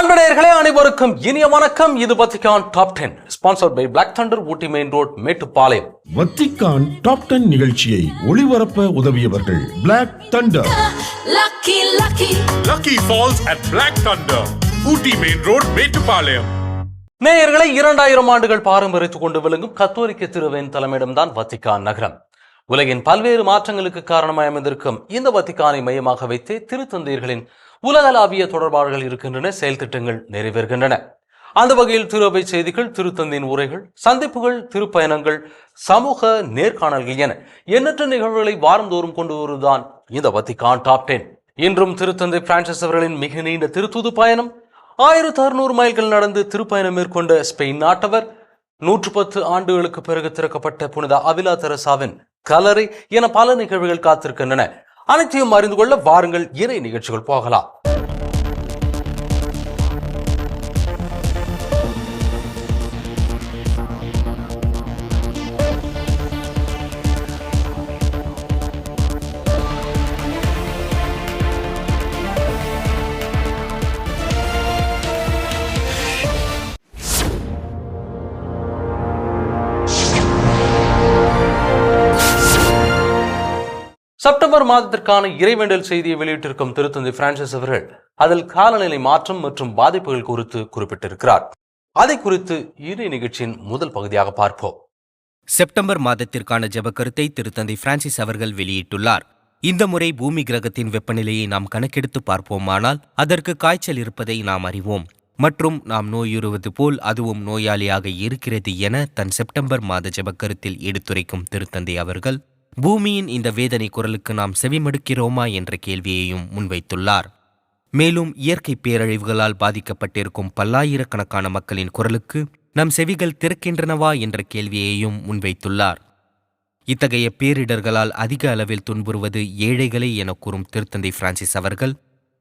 அன்பனேயர்களே அனைவருக்கும் இனிய வணக்கம். இது Vatican top 10 sponsored by black Thunder, Ooty main road, Mettupalayam. Vatican top 10 நிகழ்ச்சியை ஒளிபரப்ப உதவியவர்கள் black Thunder, Lucky Falls at Black Thunder, Ooty main road, Mettupalayam. நேயர்களை 2000 ஆண்டுகள் பாரம்பரியத்துக் கொண்டு விளங்கும் கத்தோலிக்க திருவையின் தலைமையிடம்தான் வத்திக்கான் நகரம். உலகின் பல்வேறு மாற்றங்களுக்கு காரணமாய் அமைந்திருக்கும் இந்த வத்திக்கானை மையமாக வைத்தே திருத்தந்தையர்களின் உலகளாவிய தொடர்பாடுகள் இருக்கின்றன, செயல் திட்டங்கள் நிறைவேறுகின்றன. அந்த வகையில் திருவை செய்திகள், திருத்தந்தையின் உரைகள், சந்திப்புகள், திருப்பயணங்கள், சமூக நேர்காணல்கள் என எண்ணற்ற நிகழ்வுகளை வாரந்தோறும் கொண்டு வருவதுதான் இந்த வத்திக்கான் டாப் 10. இன்றும் திருத்தந்தை பிரான்சிஸ் அவர்களின் மிக நீண்ட திருத்தூது பயணம், 1600 மைல்கள் நடந்து திருப்பயணம் மேற்கொண்ட ஸ்பெயின் நாட்டவர், 110 ஆண்டுகளுக்கு பிறகு திறக்கப்பட்ட புனித அவிலா தெரசாவின் கல்லறை என பல நிகழ்வுகள் காத்திருக்கின்றன. அனைத்தையும் அறிந்து கொள்ள வாருங்கள், இறை நிகழ்ச்சிகள் போகலாம். செப்டம்பர் மாதத்திற்கான இறைவேண்டல் செய்தியை வெளியிட்டிருக்கும் திருத்தந்தை பிரான்சிஸ் அவர்கள் அதில் காலநிலை மாற்றம் மற்றும் பாதிப்புகள் குறித்து குறிப்பிட்டிருக்கிறார். அதை குறித்து இறை நிகழ்ச்சியின் முதல் பகுதியாக பார்ப்போம். செப்டம்பர் மாதத்திற்கான ஜெபக்கருத்தை திருத்தந்தை பிரான்சிஸ் அவர்கள் வெளியிட்டுள்ளார். இந்த முறை பூமி கிரகத்தின் வெப்பநிலையை நாம் கணக்கெடுத்து பார்ப்போமானால் அதற்கு காய்ச்சல் இருப்பதை நாம் அறிவோம் மற்றும் நாம் நோயுறுவது போல் அதுவும் நோயாளியாக இருக்கிறது என தன் செப்டம்பர் மாத ஜெபக்கருத்தில் எடுத்துரைக்கும் திருத்தந்தை அவர்கள் பூமியின் இந்த வேதனை குரலுக்கு நாம் செவிமடுக்கிறோமா என்ற கேள்வியையும் முன்வைத்துள்ளார். மேலும் இயற்கை பேரழிவுகளால் பாதிக்கப்பட்டிருக்கும் பல்லாயிரக்கணக்கான மக்களின் குரலுக்கு நம் செவிகள் திறக்கின்றனவா என்ற கேள்வியையும் முன்வைத்துள்ளார். இத்தகைய பேரிடர்களால் அதிக அளவில் துன்புறுவது ஏழைகளே என கூறும் திருத்தந்தை பிரான்சிஸ் அவர்கள்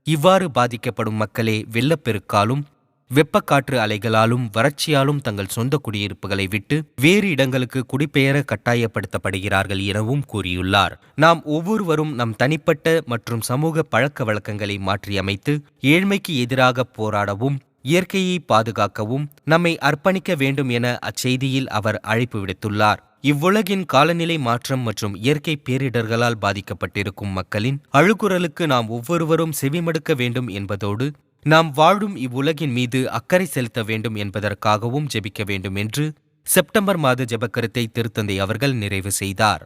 இவ்வாறு பாதிக்கப்படும் மக்களே வெள்ளப்பெருக்காலும் வெப்பக்காற்று அலைகளாலும் வறட்சியாலும் தங்கள் சொந்த குடியிருப்புகளை விட்டு வேறு இடங்களுக்கு குடிபெயர கட்டாயப்படுத்தப்படுகிறார்கள் எனவும் கூறியுள்ளார். நாம் ஒவ்வொருவரும் நம் தனிப்பட்ட மற்றும் சமூக பழக்க வழக்கங்களை மாற்றியமைத்து ஏழ்மைக்கு எதிராக போராடவும் இயற்கையை பாதுகாக்கவும் நம்மை அர்ப்பணிக்க வேண்டும் என அச்செய்தியில் அவர் அழைப்பு விடுத்துள்ளார். இவ்வுலகின் காலநிலை மாற்றம் மற்றும் இயற்கை பேரிடர்களால் பாதிக்கப்பட்டிருக்கும் மக்களின் அழுகுரலுக்கு நாம் ஒவ்வொருவரும் செவிமடுக்க வேண்டும் என்பதோடு நாம் வாழும் இவ்வுலகின் மீது அக்கறை செலுத்த வேண்டும் என்பதற்காகவும் ஜெபிக்க வேண்டும் என்று செப்டம்பர் மாத ஜெபக்கருத்தை திருத்தந்தை அவர்கள் நிறைவு செய்தார்.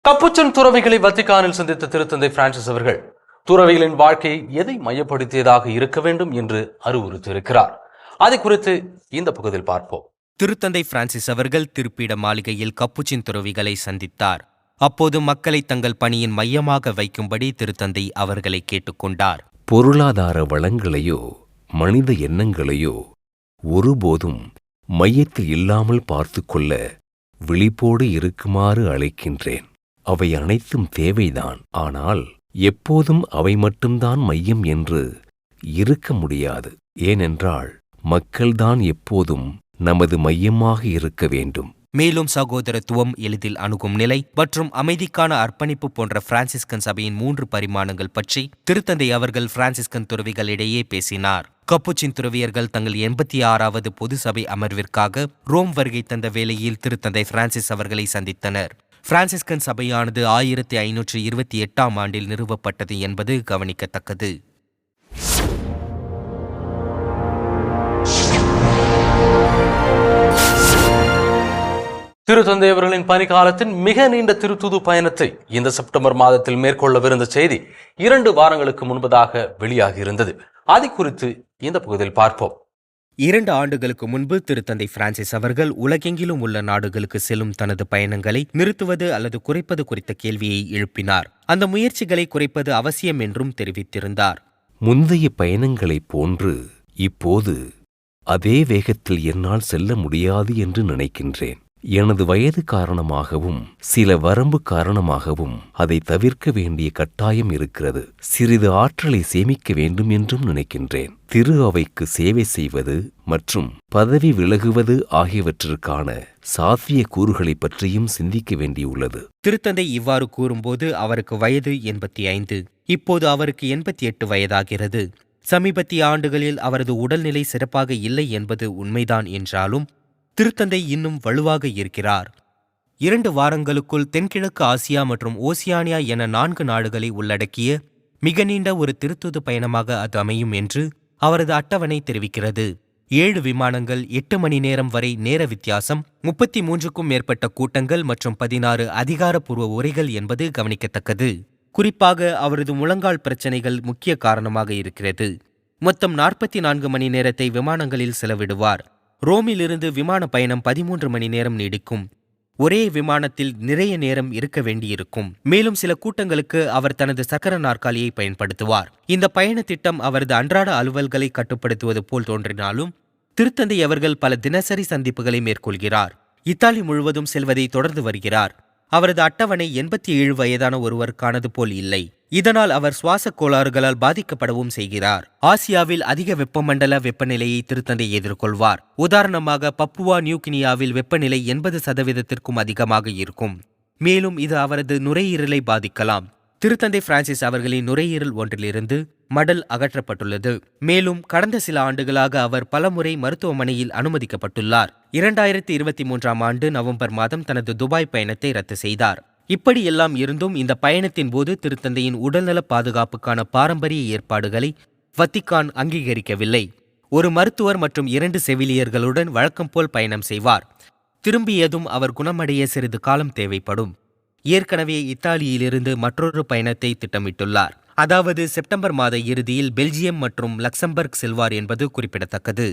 கப்புச்சன் துறவிகளை வத்திக்கானில் சந்தித்த திருத்தந்தை பிரான்சிஸ் அவர்கள் துறவிகளின் வாழ்க்கையை எதை மையப்படுத்தியதாக இருக்க வேண்டும் என்று அறிவுறுத்தியிருக்கிறார். அதை குறித்து இந்த பகுதியில் பார்ப்போம். திருத்தந்தை பிரான்சிஸ் அவர்கள் திருப்பீட மாளிகையில் கப்புச்சின் துறவிகளை சந்தித்தார். அப்போது மக்களை தங்கள் பணியின் மையமாக வைக்கும்படி திருத்தந்தை அவர்களை கேட்டுக்கொண்டார். பொருளாதார வளங்களையோ மனித எண்ணங்களையோ ஒருபோதும் மையத்தில் இல்லாமல் பார்த்து கொள்ள விழிப்போடு இருக்குமாறு அழைக்கின்றேன். அவை அனைத்தும் தேவைதான், ஆனால் எப்போதும் அவை மட்டும்தான் மையம் என்று இருக்க முடியாது. ஏனென்றால் மக்கள்தான் எப்போதும் நமது மையமாக இருக்க வேண்டும். மேலும் சகோதரத்துவம், எளிதில் அணுகும் நிலை மற்றும் அமைதிக்கான அர்ப்பணிப்பு போன்ற பிரான்சிஸ்கன் சபையின் 3 பரிமாணங்கள் பற்றி திருத்தந்தை அவர்கள் பிரான்சிஸ்கன் துறவிகளிடையே பேசினார். கப்புச்சின் துறவியர்கள் தங்கள் 86வது பொது சபை அமர்விற்காக ரோம் வருகை தந்த வேளையில் திருத்தந்தை பிரான்சிஸ் அவர்களை சந்தித்தனர். பிரான்சிஸ்கன் சபையானது 1528ஆம் ஆண்டில் நிறுவப்பட்டது என்பது கவனிக்கத்தக்கது. திருத்தந்தை அவர்களின் பணிக்காலத்தின் மிக நீண்ட திருத்தூது பயணத்தை இந்த செப்டம்பர் மாதத்தில் மேற்கொள்ளவிருந்த செய்தி 2 வாரங்களுக்கு முன்பதாக வெளியாகியிருந்தது. அதை குறித்து இந்த பகுதியில் பார்ப்போம். 2 ஆண்டுகளுக்கு முன்பு திருத்தந்தை பிரான்சிஸ் அவர்கள் உலகெங்கிலும் உள்ள நாடுகளுக்கு செல்லும் தனது பயணங்களை நிறுத்துவது அல்லது குறைப்பது குறித்த கேள்வியை எழுப்பினார். அந்த முயற்சிகளை குறைப்பது அவசியம் என்றும் தெரிவித்திருந்தார். முந்தைய பயணங்களைப் போன்று இப்போது அதே வேகத்தில் என்னால் செல்ல முடியாது என்று நினைக்கின்றேன். எனது வயது காரணமாகவும் சில வரம்பு காரணமாகவும் அதை தவிர்க்க வேண்டிய கட்டாயம் இருக்கிறது. சிறிது ஆற்றலை சேமிக்க வேண்டும் என்றும் நினைக்கின்றேன். திரு அவைக்கு சேவை செய்வது மற்றும் பதவி விலகுவது ஆகியவற்றிற்கான சாத்திய கூறுகளைப் பற்றியும் சிந்திக்க வேண்டியுள்ளது. திருத்தந்தை இவ்வாறு கூறும்போது அவருக்கு வயது 85. இப்போது அவருக்கு 88 வயதாகிறது. சமீபத்திய ஆண்டுகளில் அவரது உடல்நிலை சிறப்பாக இல்லை என்பது உண்மைதான் என்றாலும் திருத்தந்தை இன்னும் வலுவாக இருக்கிறார். 2 வாரங்களுக்குள் தென்கிழக்கு ஆசியா மற்றும் ஓசியானியா என 4 நாடுகளை உள்ளடக்கிய மிக நீண்ட ஒரு திருத்தூது பயணமாக அது அமையும் என்று அவரது அட்டவணை தெரிவிக்கிறது. 7 விமானங்கள், 8 மணி நேரம் வரை நேர வித்தியாசம், 33க்கும் மேற்பட்ட கூட்டங்கள் மற்றும் 16 அதிகாரப்பூர்வ உரைகள் என்பது கவனிக்கத்தக்கது. குறிப்பாக அவரது முழங்கால் பிரச்சினைகள் முக்கிய காரணமாக இருக்கிறது. மொத்தம் 44 மணி நேரத்தை விமானங்களில் செலவிடுவார். ரோமிலிருந்து விமான பயணம் 13 மணி நேரம் நீடிக்கும். ஒரே விமானத்தில் நிறைய நேரம் இருக்க வேண்டியிருக்கும். மேலும் சில கூட்டங்களுக்கு அவர் தனது சக்கர நாற்காலியை பயன்படுத்துவார். இந்த பயண திட்டம் அவரது அன்றாட அலுவல்களை கட்டுப்படுத்துவது போல் தோன்றினாலும் திருத்தந்தை அவர்கள் பல தினசரி சந்திப்புகளை மேற்கொள்கிறார். இத்தாலி முழுவதும் செல்வதை தொடர்ந்து வருகிறார். அவரது அட்டவணை 87 வயதான ஒருவருக்கானது போல் இல்லை. இதனால் அவர் சுவாச கோளாறுகளால் பாதிக்கப்படவும் செய்கிறார். ஆசியாவில் அதிக வெப்பமண்டல வெப்பநிலையை திருத்தந்தை எதிர்கொள்வார். உதாரணமாக பப்புவா நியூகினியாவில் வெப்பநிலை 80% அதிகமாக இருக்கும். மேலும் இது அவரது நுரையீரலை பாதிக்கலாம். திருத்தந்தை பிரான்சிஸ் அவர்களின் நுரையீரல் ஒன்றிலிருந்து மடல் அகற்றப்பட்டுள்ளது. மேலும் கடந்த சில ஆண்டுகளாக அவர் பலமுறை மருத்துவமனையில் அனுமதிக்கப்பட்டுள்ளார். 2023ஆம் ஆண்டு நவம்பர் மாதம் தனது துபாய் பயணத்தை ரத்து செய்தார். இப்படியெல்லாம் இருந்தும் இந்த பயணத்தின் போது திருத்தந்தையின் உடல்நல பாதுகாப்புக்கான பாரம்பரிய ஏற்பாடுகளை வத்திக்கான் அங்கீகரிக்கவில்லை. ஒரு மருத்துவர் மற்றும் 2 செவிலியர்களுடன் வழக்கம் போல் பயணம் செய்வார். திரும்பியதும் அவர் குணமடைய சிறிது காலம் தேவைப்படும். ஏற்கனவே இத்தாலியிலிருந்து மற்றொரு பயணத்தை திட்டமிட்டுள்ளார். அதாவது செப்டம்பர் மாத இறுதியில் பெல்ஜியம் மற்றும் லக்சம்பர்க் செல்வார் என்பது குறிப்பிடத்தக்கது.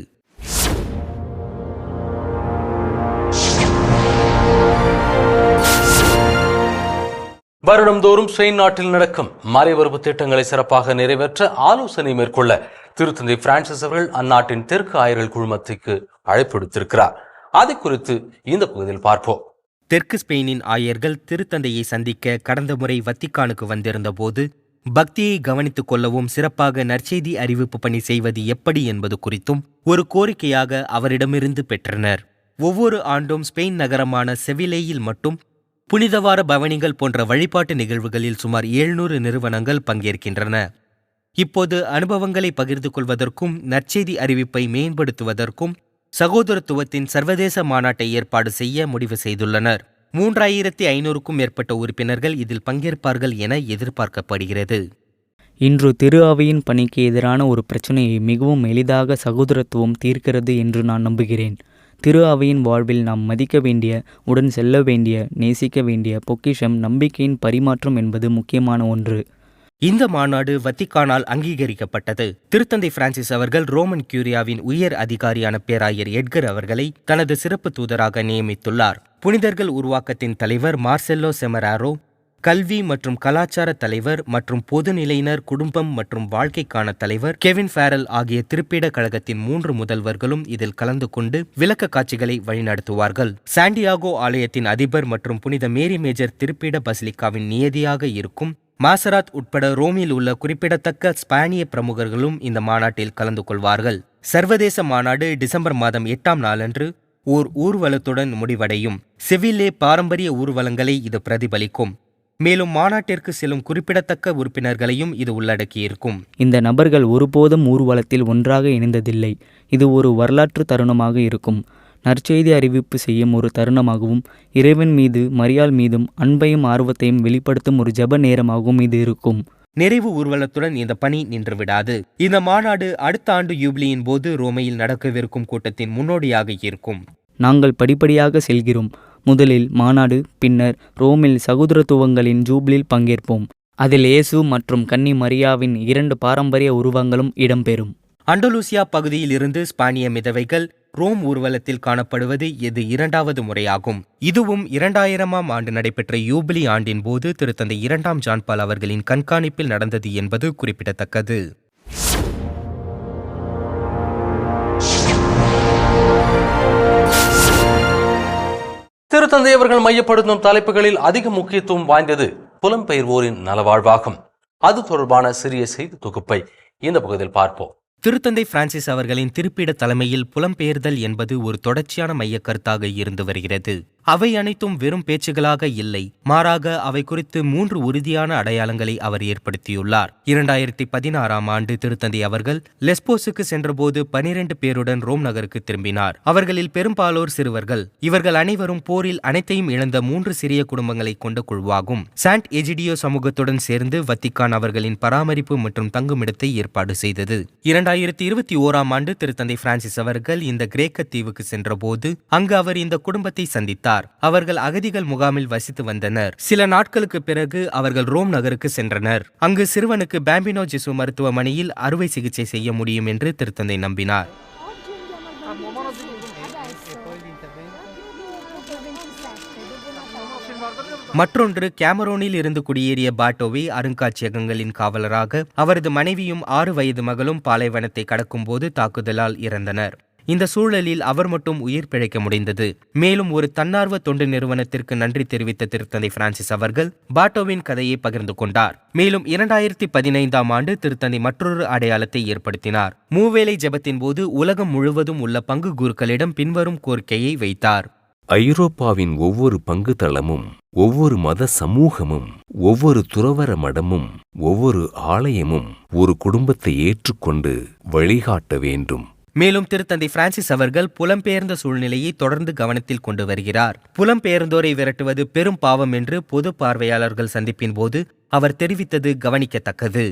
வருடந்தோறும் ஸ்பெயின் நாட்டில் நடக்கும் மறைவரவு திட்டங்களை சிறப்பாக நிறைவேற்ற ஆலோசனை மேற்கொள்ள திருத்தந்தை பிரான்சிஸ் அவர்கள் அந்நாட்டின் தெற்கு ஆயர்கள் குழுமத்திற்கு அழைப்பு விடுத்திருக்கிறார். அதை குறித்து இந்த பகுதியில் பார்ப்போம். தெற்கு ஸ்பெயினின் ஆயர்கள் திருத்தந்தையை சந்திக்க கடந்த முறை வத்திக்கானுக்கு வந்திருந்த போது பக்தியை கவனித்துக் கொள்ளவும் சிறப்பாக நற்செய்தி அறிவிப்பு பணி செய்வது எப்படி என்பது குறித்தும் ஒரு கோரிக்கையாக அவரிடமிருந்து பெற்றனர். ஒவ்வொரு ஆண்டும் ஸ்பெயின் நகரமான செவிலேயில் மட்டும் புனிதவார பவனிகள் போன்ற வழிபாட்டு நிகழ்வுகளில் சுமார் 700 நிறுவனங்கள் பங்கேற்கின்றன. இப்போது அனுபவங்களை பகிர்ந்து கொள்வதற்கும் நற்செய்தி அறிவிப்பை மேம்படுத்துவதற்கும் சகோதரத்துவத்தின் சர்வதேச மாநாட்டை ஏற்பாடு செய்ய முடிவு செய்துள்ளனர். 3500க்கும் மேற்பட்ட உறுப்பினர்கள் இதில் பங்கேற்பார்கள் என எதிர்பார்க்கப்படுகிறது. இன்று திரு அவையின் பணிக்கு எதிரான ஒரு பிரச்சனையை மிகவும் எளிதாக சகோதரத்துவம் தீர்க்கிறது என்று நான் நம்புகிறேன். திரு அவையின் வாழ்வில் நாம் மதிக்க வேண்டிய, உடன் செல்ல வேண்டிய, நேசிக்க வேண்டிய பொக்கிஷம் நம்பிக்கையின் பரிமாற்றம் என்பது முக்கியமான ஒன்று. இந்த மாநாடு வத்திக்கானால் அங்கீகரிக்கப்பட்டது. திருத்தந்தை பிரான்சிஸ் அவர்கள் ரோமன் கியூரியாவின் உயர் அதிகாரியான பேராயர் எட்கர் அவர்களை தனது சிறப்பு தூதராக நியமித்துள்ளார். புனிதர்கள் உருவாக்கத்தின் தலைவர் மார்செல்லோ செமராரோ, கல்வி மற்றும் கலாச்சார தலைவர் மற்றும் பொதுநிலையினர் குடும்பம் மற்றும் வாழ்க்கைக்கான தலைவர் கெவின் ஃபேரல் ஆகிய திருப்பீட கழகத்தின் 3 முதல்வர்களும் இதில் கலந்து கொண்டு விளக்க காட்சிகளை வழிநடத்துவார்கள். சாண்டியாகோ ஆலயத்தின் அதிபர் மற்றும் புனித மேரி மேஜர் திருப்பீட பசிலிக்காவின் நியதியாக இருக்கும் மாசராத் உட்பட ரோமில் உள்ள குறிப்பிடத்தக்க ஸ்பானிய பிரமுகர்களும் இந்த மாநாட்டில் கலந்து கொள்வார்கள். சர்வதேச மாநாடு டிசம்பர் மாதம் 8ஆம் நாளன்று ஓர் ஊர்வலத்துடன் முடிவடையும். செவிலே பாரம்பரிய ஊர்வலங்களை இது பிரதிபலிக்கும். மேலும் மாநாட்டிற்கு செல்லும் குறிப்பிடத்தக்க உறுப்பினர்களையும் இது உள்ளடக்கியிருக்கும். இந்த நபர்கள் ஒருபோதும் ஊர்வலத்தில் ஒன்றாக இணைந்ததில்லை. இது ஒரு வரலாற்று தருணமாக இருக்கும். நற்செய்தி அறிவிப்பு செய்யும் ஒரு தருணமாகவும், இறைவன் மீது மரியாள் மீதும் அன்பையும் ஆர்வத்தையும் வெளிப்படுத்தும் ஒரு ஜெப நேரமாகவும் இது இருக்கும். நிறைவு ஊர்வலத்துடன் இந்த பணி நின்றுவிடாது. இந்த மாநாடு அடுத்த ஆண்டு யூபிலியின் போது ரோமையில் நடக்கவிருக்கும் கூட்டத்தின் முன்னோடியாக இருக்கும். நாங்கள் படிப்படியாக செல்கிறோம். முதலில் மாநாடு, பின்னர் ரோமில் சகோதரத்துவங்களின் ஜூபிலியில் பங்கேற்போம். அதில் இயேசு மற்றும் கன்னி மரியாவின் 2 பாரம்பரிய உருவங்களும் இடம்பெறும். அண்டலூசியா பகுதியில் இருந்து ஸ்பானிய மிதவைகள் ரோம் ஊர்வலத்தில் காணப்படுவது இது 2வது முறையாகும். இதுவும் 2000ஆம் ஆண்டு நடைபெற்ற யூபிலி ஆண்டின் போது திருத்தந்தை 2ஆம் ஜான் பால் அவர்களின் கண்காணிப்பில் நடந்தது என்பது குறிப்பிடத்தக்கது. திருத்தந்தை அவர்கள் மையப்படுத்தும் தலைப்புகளில் அதிக முக்கியத்துவம் வாய்ந்தது புலம்பெயர்வோரின் நலவாழ்வாகும். அது தொடர்பான சிறிய செய்தி தொகுப்பை இந்த பகுதியில் பார்ப்போம். திருத்தந்தை பிரான்சிஸ் அவர்களின் திருப்பிட தலைமையில் புலம்பெயர்தல் என்பது ஒரு தொடர்ச்சியான மையக் கருத்தாக இருந்து வருகிறது. அவை அனைத்தும் வெறும் பேச்சுகளாக இல்லை, மாறாக அவை குறித்து 3 உறுதியான அடையாளங்களை அவர் ஏற்படுத்தியுள்ளார். 2016ஆம் ஆண்டு திருத்தந்தை அவர்கள் லெஸ்போஸுக்கு சென்றபோது 12 பேருடன் ரோம் நகருக்கு திரும்பினார். அவர்களில் பெரும்பாலோர் சிறுவர்கள். இவர்கள் அனைவரும் போரில் அனைத்தையும் இழந்த 3 சிறிய குடும்பங்களை கொண்ட குழுவாகும். சாண்ட் எஜிடியோ சமூகத்துடன் சேர்ந்து வத்திக்கான் அவர்களின் பராமரிப்பு மற்றும் தங்குமிடத்தை ஏற்பாடு செய்தது. 2021ஆம் ஆண்டு திருத்தந்தை பிரான்சிஸ் அவர்கள் இந்த கிரேக்க தீவுக்கு சென்றபோது அங்கு அவர் இந்த குடும்பத்தை சந்தித்தார். அவர்கள் அகதிகள் முகாமில் வசித்து வந்தனர். சில நாட்களுக்கு பிறகு அவர்கள் ரோம் நகருக்கு சென்றனர். அங்கு சிறுவனுக்கு பாம்பினோ ஜெசு மருத்துவமனையில் அறுவை சிகிச்சை செய்ய முடியும் என்று திருத்தந்தை நம்பினார். மற்றொன்று, கேமரோனில் இருந்து குடியேறிய பாட்டோவை அருங்காட்சியகங்களின் காவலராக அவரது மனைவியும் 6 வயது மகளும் பாலைவனத்தை கடக்கும்போது தாக்குதலால் இறந்தனர். இந்த சூழலில் அவர் மட்டும் உயிர் பிழைக்க முடிந்தது. மேலும் ஒரு தன்னார்வ தொண்டு நிறுவனத்திற்கு நன்றி தெரிவித்த திருத்தந்தை பிரான்சிஸ் அவர்கள் பாட்டோவின் கதையை பகிர்ந்து கொண்டார். மேலும் 2015ஆம் ஆண்டு திருத்தந்தை மற்றொரு அடையாளத்தை ஏற்படுத்தினார். மூவேளை ஜெபத்தின் போது உலகம் முழுவதும் உள்ள பங்கு குருக்களிடம் பின்வரும் கோரிக்கையை வைத்தார். ஐரோப்பாவின் ஒவ்வொரு பங்கு தளமும், ஒவ்வொரு மத சமூகமும், ஒவ்வொரு துறவற மடமும், ஒவ்வொரு ஆலயமும் ஒரு குடும்பத்தை ஏற்றுக்கொண்டு வழிகாட்ட வேண்டும். மேலும் திருத்தந்தை பிரான்சிஸ் அவர்கள் புலம்பெயர்ந்த சூழ்நிலையை தொடர்ந்து கவனத்தில் கொண்டு வருகிறார். புலம்பெயர்ந்தோரை விரட்டுவது பெரும் பாவம் என்று பொது பார்வையாளர்கள் சந்திப்பின் போது அவர் தெரிவித்தது கவனிக்கத்தக்கது.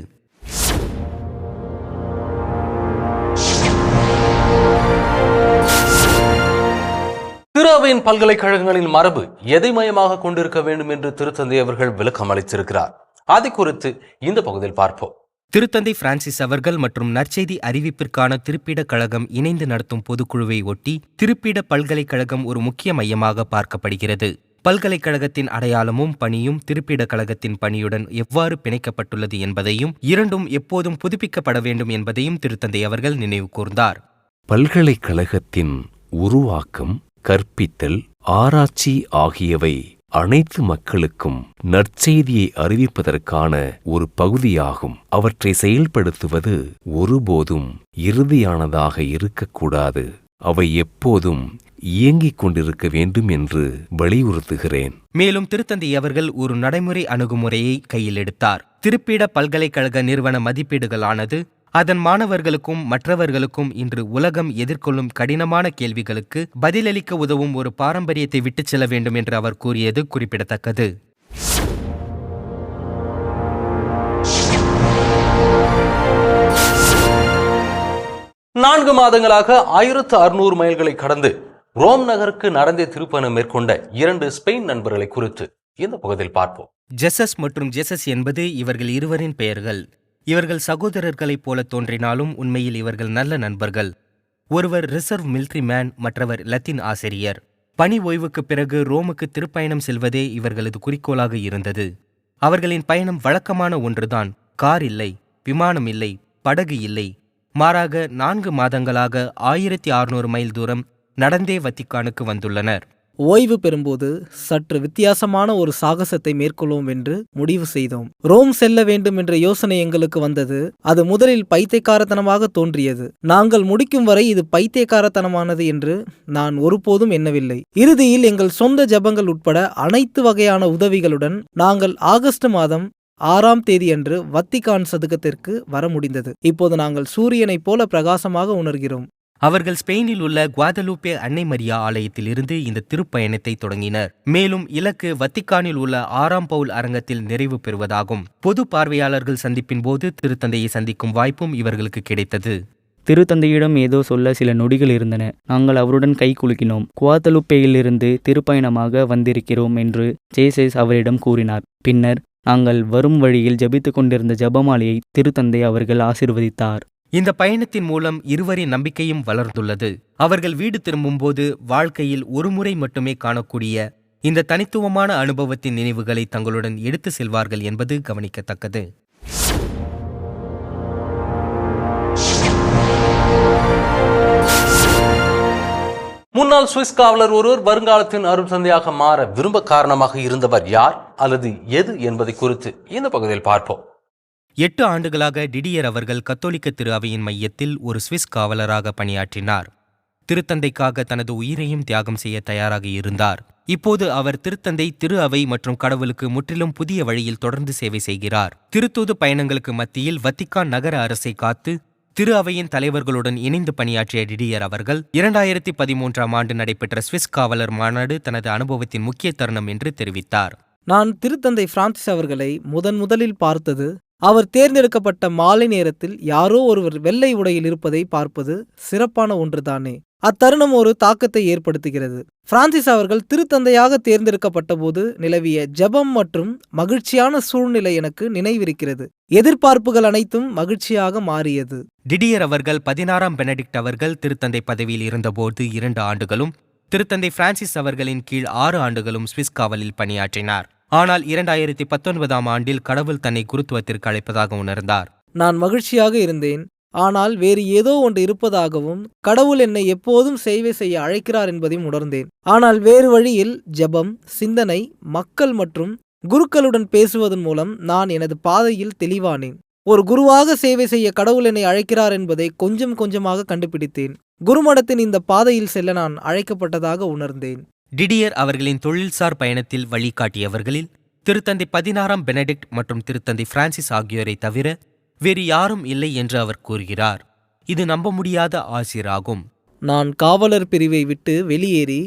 திரு அவையின் பல்கலைக்கழகங்களின் மரபு எதை மையமாக கொண்டிருக்க வேண்டும் என்று திருத்தந்தை அவர்கள் விளக்கம் அளித்திருக்கிறார். அதை குறித்து இந்த பகுதியில் பார்ப்போம். திருத்தந்தை பிரான்சிஸ் அவர்கள் மற்றும் நற்செய்தி அறிவிப்பிற்கான திருப்பிட கழகம் இணைந்து நடத்தும் பொதுக்குழுவை ஒட்டி திருப்பிட பல்கலைக்கழகம் ஒரு முக்கிய மையமாக பார்க்கப்படுகிறது. பல்கலைக்கழகத்தின் அடையாளமும் பணியும் திருப்பிட கழகத்தின் பணியுடன் எவ்வாறு பிணைக்கப்பட்டுள்ளது என்பதையும், இரண்டும் எப்போதும் புதுப்பிக்கப்பட வேண்டும் என்பதையும் திருத்தந்தை அவர்கள் நினைவு கூர்ந்தார். பல்கலைக்கழகத்தின் உருவாக்கம், கற்பித்தல், ஆராய்ச்சி ஆகியவை அனைத்து மக்களுக்கும் நற்செய்தியை அறிவிப்பதற்கான ஒரு பகுதியாகும். அவற்றை செயல்படுத்துவது ஒருபோதும் இறுதியானதாக இருக்கக்கூடாது. அவை எப்போதும் இயங்கிக் கொண்டிருக்க வேண்டும் என்று வலியுறுத்துகிறேன். மேலும் திருத்தந்தை அவர்கள் ஒரு நடைமுறை அணுகுமுறையை கையில் எடுத்தார். திருப்பிட பல்கலைக்கழக நிறுவன மதிப்பீடுகளானது அதன் மாணவர்களுக்கும் மற்றவர்களுக்கும் இன்று உலகம் எதிர்கொள்ளும் கடினமான கேள்விகளுக்கு பதிலளிக்க உதவும் ஒரு பாரம்பரியத்தை விட்டுச் செல்ல வேண்டும் என்று அவர் கூறியது குறிப்பிடத்தக்கது. நான்கு மாதங்களாக 1600 மைல்களை கடந்து ரோம் நகருக்கு நடந்தே திருப்பயணம் மேற்கொண்ட 2 ஸ்பெயின் நண்பர்களை குறித்து இந்த பகுதியில் பார்ப்போம். ஜெசஸ் மற்றும் ஜெசஸ் என்பது இவர்கள் இருவரின் பெயர்கள். இவர்கள் சகோதரர்களைப் போல தோன்றினாலும் உண்மையில் இவர்கள் நல்ல நண்பர்கள். ஒருவர் ரிசர்வ் மிலிட்ரி மேன், மற்றவர் லத்தீன் ஆசிரியர். பணி ஓய்வுக்கு பிறகு ரோமுக்கு திருப்பயணம் செல்வதே இவர்களது குறிக்கோளாக இருந்தது. அவர்களின் பயணம் வழக்கமான ஒன்றுதான். கார் இல்லை, விமானம் இல்லை, படகு இல்லை. மாறாக 4 மாதங்களாக 1600 மைல் தூரம் நடந்தே வத்திக்கானுக்கு வந்துள்ளனர். ஓய்வு பெறும்போது சற்று வித்தியாசமான ஒரு சாகசத்தை மேற்கொள்வோம் என்று முடிவு செய்தோம். ரோம் செல்ல வேண்டும் என்ற யோசனை எங்களுக்கு வந்தது. அது முதலில் பைத்தியக்காரத்தனமாக தோன்றியது. நாங்கள் முடிக்கும் வரை இது பைத்தியக்காரத்தனமானது என்று நான் ஒருபோதும் எண்ணவில்லை. இறுதியில் எங்கள் சொந்த ஜபங்கள் உட்பட அனைத்து வகையான உதவிகளுடன் நாங்கள் ஆகஸ்ட் மாதம் 6ஆம் தேதியன்று வத்திக்கான் சதுக்கத்திற்கு வர முடிந்தது. இப்போது நாங்கள் சூரியனைப் போல பிரகாசமாக உணர்கிறோம். அவர்கள் ஸ்பெயினில் உள்ள குவாதலூப்பே அன்னை மரியா ஆலயத்தில் இருந்து இந்த திருப்பயணத்தை தொடங்கினர். மேலும் இலக்கு வத்திக்கானில் உள்ள 6ஆம் பவுல் அரங்கத்தில் நிறைவு பெறுவதாகும். பொது பார்வையாளர்கள் சந்திப்பின் போது திருத்தந்தையை சந்திக்கும் வாய்ப்பும் இவர்களுக்கு கிடைத்தது. திருத்தந்தையிடம் ஏதோ சொல்ல சில நொடிகள் இருந்தன. நாங்கள் அவருடன் கை குலுக்கினோம். குவாதலுப்பேயிலிருந்து திருப்பயணமாக வந்திருக்கிறோம் என்று ஜேசஸ் அவரிடம் கூறினார். பின்னர் நாங்கள் வரும் வழியில் ஜபித்து கொண்டிருந்த ஜபமாலையை திருத்தந்தை அவர்கள் ஆசீர்வதித்தார். இந்த பயணத்தின் மூலம் இருவரின் நம்பிக்கையும் வளர்ந்துள்ளது. அவர்கள் வீடு திரும்பும்போது வாழ்க்கையில் ஒருமுறை மட்டுமே காணக்கூடிய இந்த தனித்துவமான அனுபவத்தின் நினைவுகளை தங்களுடன் எடுத்து செல்வார்கள் என்பது கவனிக்கத்தக்கது. முன்னாள் சுவிஸ் காவலர் ஒருவர் வருங்காலத்தின் அருட்தந்தையாக மாற விரும்ப காரணமாக இருந்தவர் யார் அல்லது எது என்பதை குறித்து இந்த பகுதியில் பார்ப்போம். 8 ஆண்டுகளாக டிடியர் அவர்கள் கத்தோலிக்க திரு அவையின் மையத்தில் ஒரு சுவிஸ் காவலராக பணியாற்றினார். திருத்தந்தைக்காக தனது உயிரையும் தியாகம் செய்ய தயாராக இருந்தார். இப்போது அவர் திருத்தந்தை, திரு அவை மற்றும் கடவுளுக்கு முற்றிலும் புதிய வழியில் தொடர்ந்து சேவை செய்கிறார். திருத்தூது பயணங்களுக்கு மத்தியில் வத்திக்கான் நகர அரசை காத்து திரு அவையின் தலைவர்களுடன் இணைந்து பணியாற்றிய டிடியர் அவர்கள் 2013ஆம் ஆண்டு நடைபெற்ற சுவிஸ் காவலர் மாநாடு தனது அனுபவத்தின் முக்கிய தருணம் என்று தெரிவித்தார். நான் திருத்தந்தை பிரான்சிஸ் அவர்களை முதலில் பார்த்தது அவர் தேர்ந்தெடுக்கப்பட்ட மாலை நேரத்தில் யாரோ ஒருவர் வெள்ளை உடையில் இருப்பதை பார்ப்பது சிறப்பான ஒன்றுதானே. அத்தருணம் ஒரு தாக்கத்தை ஏற்படுத்துகிறது. பிரான்சிஸ் அவர்கள் திருத்தந்தையாக தேர்ந்தெடுக்கப்பட்ட போது நிலவிய ஜெபம் மற்றும் மகிழ்ச்சியான சூழ்நிலை எனக்கு நினைவிருக்கிறது. எதிர்பார்ப்புகள் அனைத்தும் மகிழ்ச்சியாக மாறியது. டிடியர் அவர்கள் 16ஆம் பெனடிக்ட் அவர்கள் திருத்தந்தை பதவியில் இருந்தபோது 2 ஆண்டுகளும், திருத்தந்தை பிரான்சிஸ் அவர்களின் கீழ் 6 ஆண்டுகளும் சுவிஸ் காவலில் பணியாற்றினார். ஆனால் 2019ஆம் ஆண்டில் கடவுள் தன்னை குருத்துவத்திற்கு அழைப்பதாக உணர்ந்தார். நான் மகிழ்ச்சியாக இருந்தேன். ஆனால் வேறு ஏதோ ஒன்று இருப்பதாகவும் கடவுள் என்னை எப்போதும் சேவை செய்ய அழைக்கிறார் என்பதையும் உணர்ந்தேன். ஆனால் வேறு வழியில் ஜெபம், சிந்தனை, மக்கள் மற்றும் குருக்களுடன் பேசுவதன் மூலம் நான் எனது பாதையில் தெளிவானேன். ஒரு குருவாக சேவை செய்ய கடவுள் என்னை அழைக்கிறார் என்பதை கொஞ்சம் கொஞ்சமாக கண்டுபிடித்தேன். குருமடத்தின் இந்த பாதையில் செல்ல நான் அழைக்கப்பட்டதாக உணர்ந்தேன். டிடியர் அவர்களின் தொழில்சார் பயணத்தில் வழிகாட்டியவர்களில் திருத்தந்தை 16ஆம் பெனடிக்ட் மற்றும் திருத்தந்தை பிரான்சிஸ் ஆகியோரை தவிர வேறு யாரும் இல்லை என்று அவர் கூறுகிறார். இது நம்ப முடியாத ஆசிராகும். நான் காவலர் பிரிவை விட்டு வெளியேறி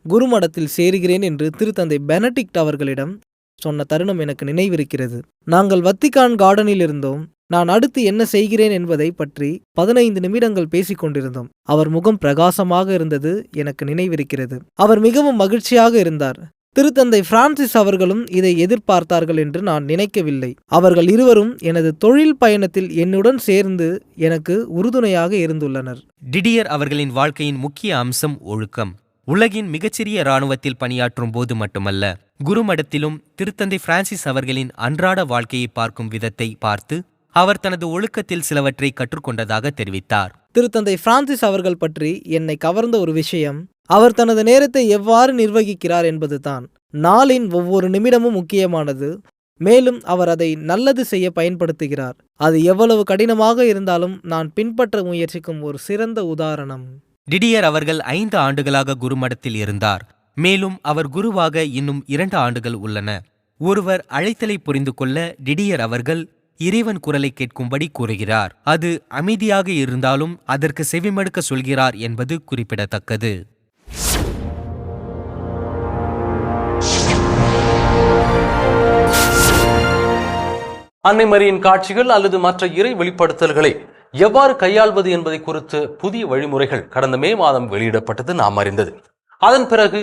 குருமடத்தில் சேருகிறேன் என்று திருத்தந்தை பெனடிக்ட் அவர்களிடம் சொன்ன தருணம் எனக்கு நினைவிருக்கிறது. நாங்கள் வத்திக்கான் கார்டனில் இருந்தோம். நான் அடுத்து என்ன செய்கிறேன் என்பதை பற்றி 15 நிமிடங்கள் பேசிக் கொண்டிருந்தோம். அவர் முகம் பிரகாசமாக இருந்தது எனக்கு நினைவிருக்கிறது. அவர் மிகவும் மகிழ்ச்சியாக இருந்தார். திருத்தந்தை பிரான்சிஸ் அவர்களும் இதை எதிர்பார்த்தார்கள் என்று நான் நினைக்கவில்லை. அவர்கள் இருவரும் எனது தொழில் பயணத்தில் என்னுடன் சேர்ந்து எனக்கு உறுதுணையாக இருந்துள்ளனர். டிடியர் அவர்களின் வாழ்க்கையின் முக்கிய அம்சம் ஒழுக்கம். உலகின் மிகச்சிறிய இராணுவத்தில் பணியாற்றும் போது மட்டுமல்ல, குருமடத்திலும் திருத்தந்தை பிரான்சிஸ் அவர்களின் அன்றாட வாழ்க்கையை பார்க்கும் விதத்தை பார்த்து அவர் தனது ஒழுக்கத்தில் சிலவற்றை கற்றுக்கொண்டதாக தெரிவித்தார். திருத்தந்தை பிரான்சிஸ் அவர்கள் பற்றி என்னை கவர்ந்த ஒரு விஷயம் அவர் தனது நேரத்தை எவ்வாறு நிர்வகிக்கிறார் என்பதுதான். நாளின் ஒவ்வொரு நிமிடமும் முக்கியமானது. மேலும் அவர் அதை நல்லது செய்ய பயன்படுத்துகிறார். அது எவ்வளவு கடினமாக இருந்தாலும் நான் பின்பற்ற முயற்சிக்கும் ஒரு சிறந்த உதாரணம். டிடியர் அவர்கள் 5 ஆண்டுகளாக குருமடத்தில் இருந்தார். மேலும் அவர் குருவாக இன்னும் 2 ஆண்டுகள் உள்ளன. ஒருவர் அழைத்தலை புரிந்து கொள்ள டிடியர் அவர்கள் இறைவன் குரலை கேட்கும்படி கூறுகிறார். அது அமைதியாக இருந்தாலும் அதற்கு செவிமடுக்க சொல்கிறார் என்பது குறிப்பிடத்தக்கது. அன்னை மரியின் காட்சிகள் அல்லது மற்ற இறை வெளிப்படுத்தல்களை எவ்வாறு கையாள்வது என்பதை குறித்து புதிய வழிமுறைகள் கடந்த மே மாதம் வெளியிடப்பட்டது நாம் அறிந்தது. அதன் பிறகு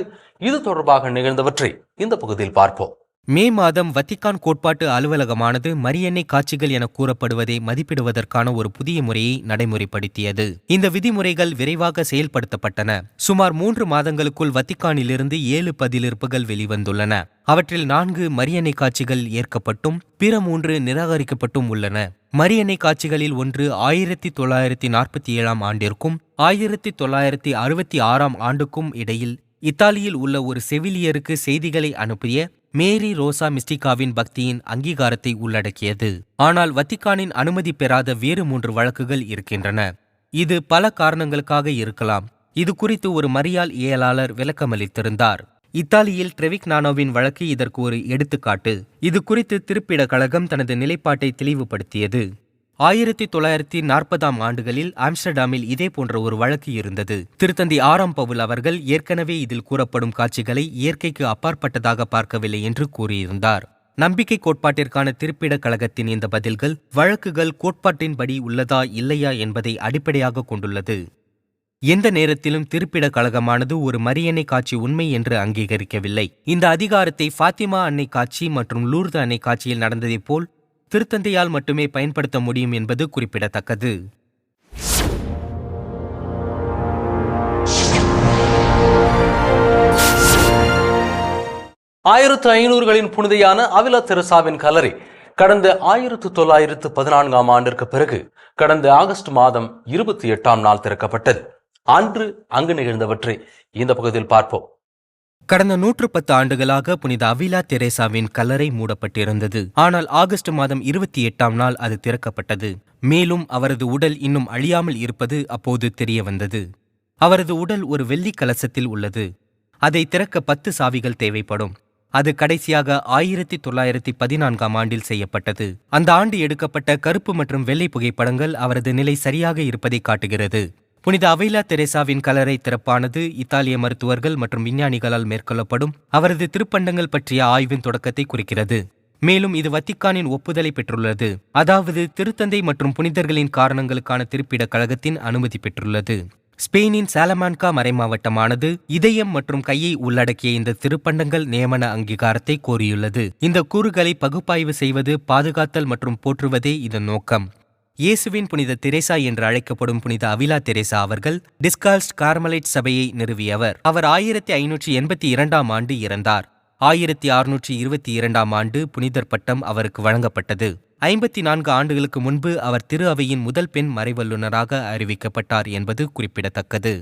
இது தொடர்பாக நிகழ்ந்தவற்றை இந்த பகுதியில் பார்ப்போம். மே மாதம் வத்திக்கான் கோட்பாட்டு அலுவலகமானது மரியன்னை காட்சிகள் என கூறப்படுவதை மதிப்பிடுவதற்கான ஒரு புதிய முறையை நடைமுறைப்படுத்தியது. இந்த விதிமுறைகள் விரைவாக செயல்படுத்தப்பட்டன. சுமார் 3 மாதங்களுக்குள் வத்திக்கானிலிருந்து 7 பதிலிருப்புகள் வெளிவந்துள்ளன. அவற்றில் 4 மரியன்னை காட்சிகள் ஏற்கப்பட்டும் பிற 3 நிராகரிக்கப்பட்டும் உள்ளன. மரியன்னை காட்சிகளில் ஒன்று 1947ஆம் ஆண்டிற்கும் 1966ஆம் ஆண்டுக்கும் இடையில் இத்தாலியில் உள்ள ஒரு செவிலியருக்கு செய்திகளை அனுப்பிய மேரி ரோசா மிஸ்டிகாவின் பக்தியின் அங்கீகாரத்தை உள்ளடக்கியது. ஆனால் வத்திக்கானின் அனுமதி பெறாத வேறு 3 வழக்குகள் இருக்கின்றன. இது பல காரணங்களுக்காக இருக்கலாம். இது குறித்து ஒரு மரியாள் இயலாளர் விளக்கமளித்திருந்தார். இத்தாலியில் ட்ரெவிக்னானோவின் வழக்கு இதற்கு ஒரு எடுத்துக்காட்டு. இது குறித்து திருப்பிடக் கழகம் தனது நிலைப்பாட்டை தெளிவுபடுத்தியது. 1940ஆம் ஆண்டுகளில் ஆம்ஸ்டர்டாமில் இதே போன்ற ஒரு வழக்கு இருந்தது. திருத்தந்தை 6ஆம் பவுல் அவர்கள் ஏற்கனவே இதில் கூறப்படும் காட்சிகளை இயற்கைக்கு அப்பாற்பட்டதாக பார்க்கவில்லை என்று கூறியிருந்தார். நம்பிக்கை கோட்பாட்டிற்கான திருப்பிடக் கழகத்தின் இந்த பதில்கள் வழக்குகள் கோட்பாட்டின்படி உள்ளதா இல்லையா என்பதை அடிப்படையாக கொண்டுள்ளது. எந்த நேரத்திலும் திருப்பிடக் கழகமானது ஒரு மரியன்னை காட்சி உண்மை என்று அங்கீகரிக்கவில்லை. இந்த அதிகாரத்தை ஃபாத்திமா அன்னை காட்சி மற்றும் லூர்து அன்னை காட்சியில் நடந்ததைப் போல் திருத்தந்தையால் மட்டுமே பயன்படுத்த முடியும் என்பது குறிப்பிடத்தக்கது. 1500களின் புனிதையான அவிலா தெரசாவின் கல்லறை கடந்த 1914ஆம் ஆண்டிற்கு பிறகு கடந்த ஆகஸ்ட் மாதம் 28ஆம் நாள் திறக்கப்பட்டது. அன்று அங்கு நிகழ்ந்தவற்றை இந்த பகுதியில் பார்ப்போம். கடந்த 110 ஆண்டுகளாக புனித அவிலா தெரேசாவின் கல்லறை மூடப்பட்டிருந்தது. ஆனால் ஆகஸ்ட் மாதம் 28ஆம் நாள் அது திறக்கப்பட்டது. மேலும் அவரது உடல் இன்னும் அழியாமல் இருப்பது அப்போது தெரிய வந்தது. அவரது உடல் ஒரு வெள்ளி கலசத்தில் உள்ளது. அதை திறக்க 10 சாவிகள் தேவைப்படும். அது கடைசியாக 1914ஆம் ஆண்டில் செய்யப்பட்டது. அந்த ஆண்டு எடுக்கப்பட்ட கருப்பு மற்றும் வெள்ளை புகைப்படங்கள் அவரது நிலை சரியாக இருப்பதை காட்டுகிறது. புனித அவிலா தெரேசாவின் கல்லறை திறப்பானது இத்தாலிய மருத்துவர்கள் மற்றும் விஞ்ஞானிகளால் மேற்கொள்ளப்படும் அவரது திருப்பண்டங்கள் பற்றிய ஆய்வின் தொடக்கத்தை குறிக்கிறது. மேலும் இது வத்திக்கானின் ஒப்புதலை பெற்றுள்ளது, அதாவது திருத்தந்தை மற்றும் புனிதர்களின் காரணங்களுக்கான திருப்பிட கழகத்தின் அனுமதி பெற்றுள்ளது. ஸ்பெயினின் சாலமான்கா மறைமாவட்டமானது இதயம் மற்றும் கையை உள்ளடக்கிய இந்த திருப்பண்டங்கள் நியமன அங்கீகாரத்தை கோரியுள்ளது. இந்த கூறுகளை பகுப்பாய்வு செய்வது, பாதுகாத்தல் மற்றும் போற்றுவதே இதன் நோக்கம். இயேசுவின் புனித தெரேசா என்று அழைக்கப்படும் புனித அவிலா தெரேசா அவர்கள் டிஸ்கால்ஸ்ட் கார்மலைட் சபையை நிறுவியவர். அவர் 1582ஆம் ஆண்டு இறந்தார். 1622ஆம் ஆண்டு புனிதர் பட்டம் அவருக்கு வழங்கப்பட்டது. 54 ஆண்டுகளுக்கு முன்பு அவர் திரு அவையின் முதல் பெண் மறைவல்லுநராக அறிவிக்கப்பட்டார் என்பது குறிப்பிடத்தக்கது.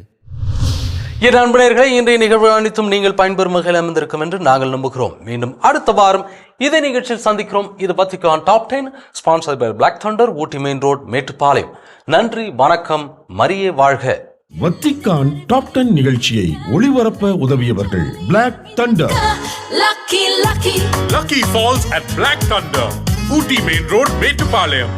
என் அன்புநேயர்களே, இன்றைய நிகழ்வு அனைத்தும் நீங்கள் பயன்பெறும் வகையில் அமைந்திருக்கும் என்று நாங்கள் நம்புகிறோம். மீண்டும் அடுத்த வாரம் இதே நிகழ்ச்சியில் சந்திக்கிறோம். இது Vatican top 10 sponsored by black Thunder, Ooty main road, Mettupalayam. நன்றி, வணக்கம், மரியே வாழ்க. வத்திக்கான் டாப் 10 நிகழ்ச்சியை ஒளிபரப்ப உதவியவர்கள் black Thunder. Lucky Falls at Black Thunder, Ooty Main Road, Metupalayam.